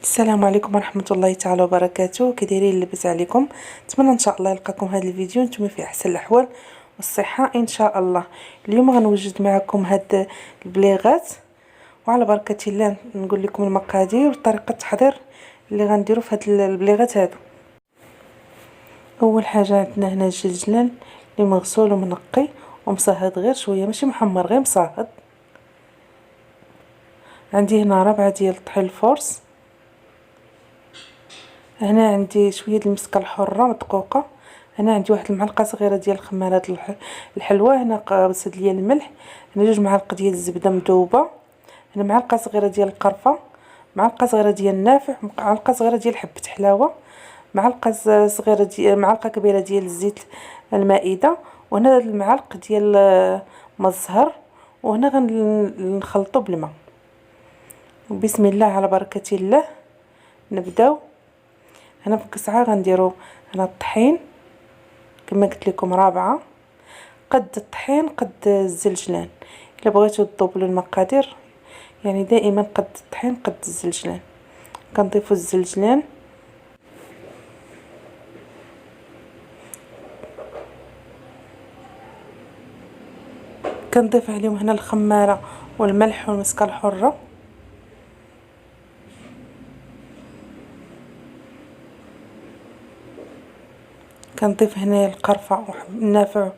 السلام عليكم ورحمه الله تعالى وبركاته. كي دايرين؟ لاباس عليكم؟ نتمنى ان شاء الله يلقاكم هذا الفيديو نتوما في احسن الاحوال والصحه ان شاء الله. اليوم غنوجد معكم هاد البليغات، وعلى بركه الله نقول لكم المقادير وطريقه التحضير اللي غنديروا في هاد البليغات هادو. اول حاجه عندنا هنا الجلجلان اللي مغسول ومنقي ومصهد غير شويه، ماشي محمر غير مصهد. عندي هنا ربعه ديال طحين الفورس. هنا عندي شويه المسكه الحره مدقوقه. هنا عندي واحد المعلقه صغيره ديال خمارات الحلوى. هنا قرص ديال الملح. هنا 2 معالق ديال الزبده مذوبه. هنا معلقه صغيره ديال القرفه، معلقه صغيره ديال النافع، معلقه صغيره ديال حبه حلاوه، معلقه صغيره ديال معلقه كبيره ديال الزيت المائده، وهنا المعلق ديال ما الزهر. وهنا غنخلطو بالماء. بسم الله على بركه الله نبداو. هنا في القصعه غنديروا هنا الطحين كما قلت لكم رابعه، قد الطحين قد الزلجلان. الا بغيتوا تضبلوا المقادير يعني دائما قد الطحين قد الزلجلان. كنضيفوا الزلجلان، كنضيف عليهم هنا الخماره والملح والمسكه الحره. كنضيف هنا القرفه والنافع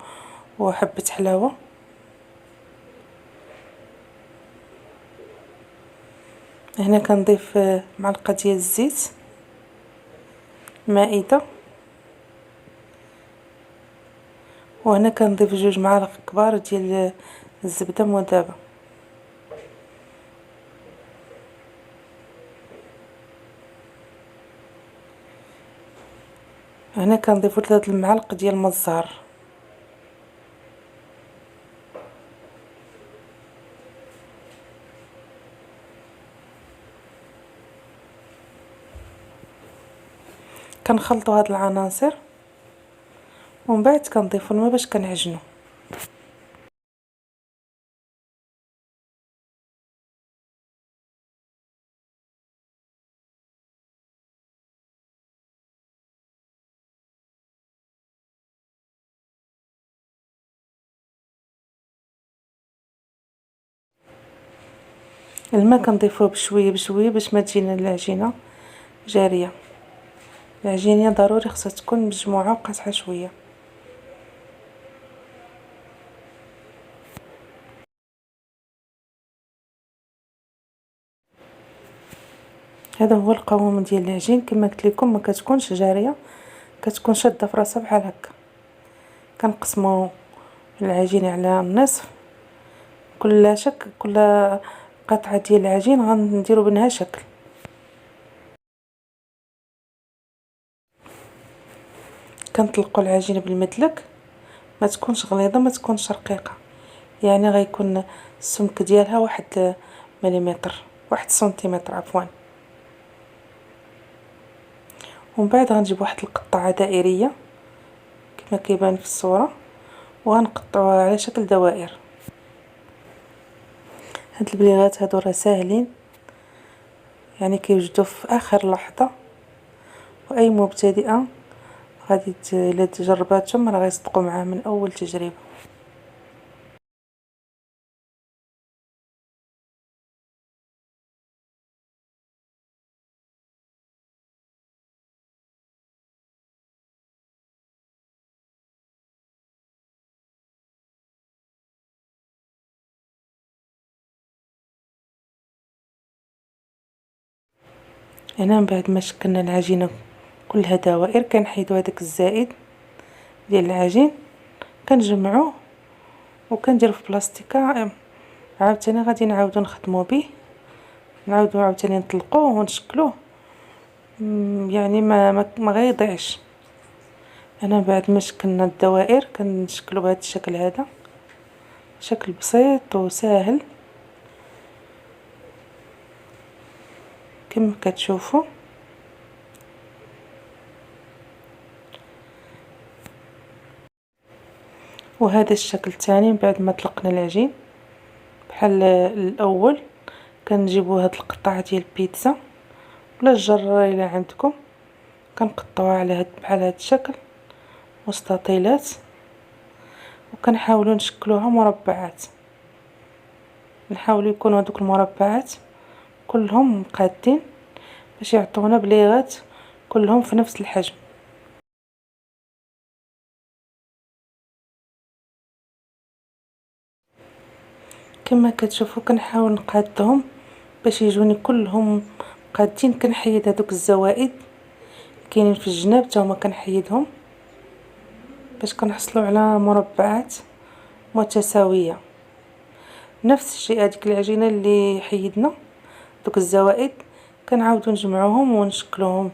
وحبه حلاوه. هنا كنضيف معلقه ديال الزيت مائده. وهنا كنضيف 2 معالق كبار ديال الزبده مذابه. هنا كنضيفوا 3 المعالق ديال ما الزهر. كنخلطوا هاد العناصر ومن بعد كنضيفوا الماء باش كنعجنوا. الماء كنضيفوه بشويه بشويه باش ما تجينا العجينه جاريه. العجينه ضروري خصها تكون مجموعه وقاصحه شويه. هذا هو القوام ديال العجين. كما قلت لكم ما كتكونش جاريه، كتكون شاده في راسها بحال هكا. كنقسموا العجينه على النصف، كل قطعه ديال العجين غنديروا منها شكل. كنطلقوا العجينه بالمدلك، ما تكونش غليظه ما تكونش رقيقه، يعني غيكون السمك ديالها 1 مليمتر 1 سنتيمتر عفوا. ومن بعد غنجيب واحد القطعه دائريه كما كيبان في الصوره وغنقطعوها على شكل دوائر. هاد البليغات هادو راه ساهلين، يعني كيوجدوا في اخر لحظه، واي مبتدئه غادي الا تجرباتهم راه غيصدقوا معاه من اول تجربه. هنا من بعد ما شكلنا العجينه كلها دوائر كنحيدوا هذاك الزائد ديال العجين، كنجمعوه وكنديرو في بلاستيكه. عاوتاني غادي نعاودو نخدمو به، نعاودو عاوتاني نطلقوه ونشكلوه، يعني ما غيضيعش. انا بعد ما شكلنا الدوائر كنشكلو بهذا الشكل هذا، شكل بسيط وسهل كما كتشوفوا. وهذا الشكل الثاني بعد ما طلقنا العجين بحال الاول كنجيبوا هاد القطعه ديال البيتزا ولا الجرة الى عندكم. كنقطعوها على هاد الشكل مستطيلات، وكنحاولوا نشكلوها مربعات. نحاولوا يكونوا هذوك المربعات كلهم مقادين باش يعطونا بليغات كلهم في نفس الحجم. كما كتشوفوا كنحاول نقادهم باش يجوني كلهم قادين. كنحيد هذوك الزوائد كاينين في الجناب حتى هما كنحيدهم باش كنحصلوا على مربعات متساويه. نفس الشيء هذيك العجينه اللي حيدنا دوك الزوائد كنعاودوا نجمعوهم ونشكلوهم.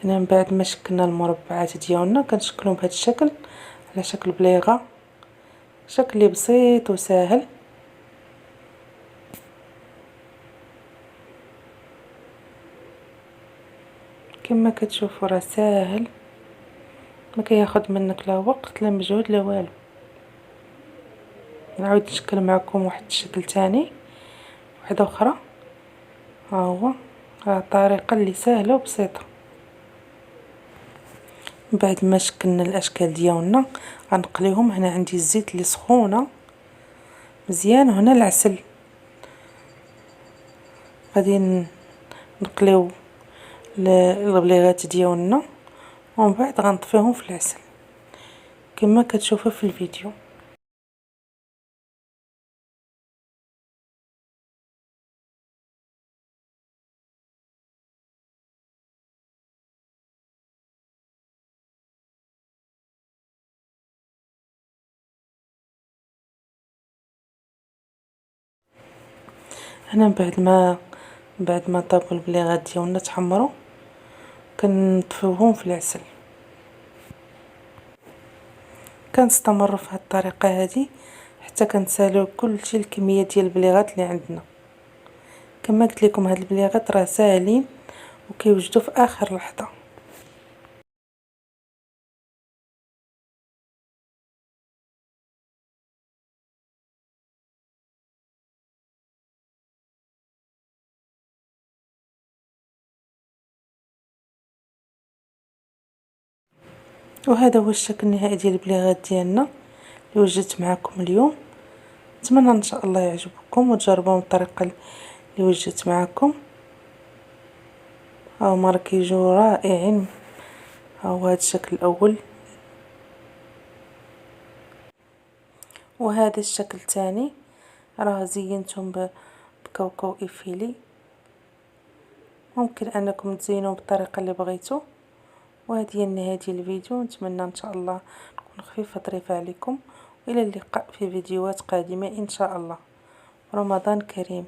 هنا من بعد ما شكلنا المربعات ديالنا كنشكلهم بهذا الشكل على شكل بليغه، شكل بسيط وسهل. كما كتشوفوا راه ساهل، ما كياخذ منك لا وقت لا مجهود لا والو. نعاود نشكل معكم واحد الشكل تاني، واحده اخرى. ها هو الطريقه اللي سهله وبسيطه. بعد ما شكلنا الاشكال ديالنا غنقليهم. هنا عندي الزيت اللي سخونه مزيان، وهنا العسل. غادي نقليو البليغات ديالنا ومن بعد غنطفيهم في العسل كما كتشوفوا في الفيديو. هنا بعد ما طابوا البليغات ديالنا تحمروا كنطفيوهم في العسل. كنستمر في هذه الطريقه هذه حتى كنساليو كلشي الكميه ديال البليغات اللي عندنا. كما قلت لكم هاد البليغات راه ساهلين وكيوجدوا في اخر لحظه. وهذا هو الشكل النهائي ديال البليغات ديالنا اللي وجدت معكم اليوم. نتمنى ان شاء الله يعجبكم وتجربوهم بالطريقه اللي وجدت معكم. هاهما راه كيجيو رائعين. ها هو هذا الشكل الاول، وهذا الشكل الثاني راه زينتهم بكاوكاو ايفيلي. ممكن انكم تزينوه بالطريقه اللي بغيتو. وهذه هي النهايه ديال الفيديو. نتمنى ان شاء الله نكون خفيفه ظريفه عليكم، والى اللقاء في فيديوهات قادمه ان شاء الله. رمضان كريم.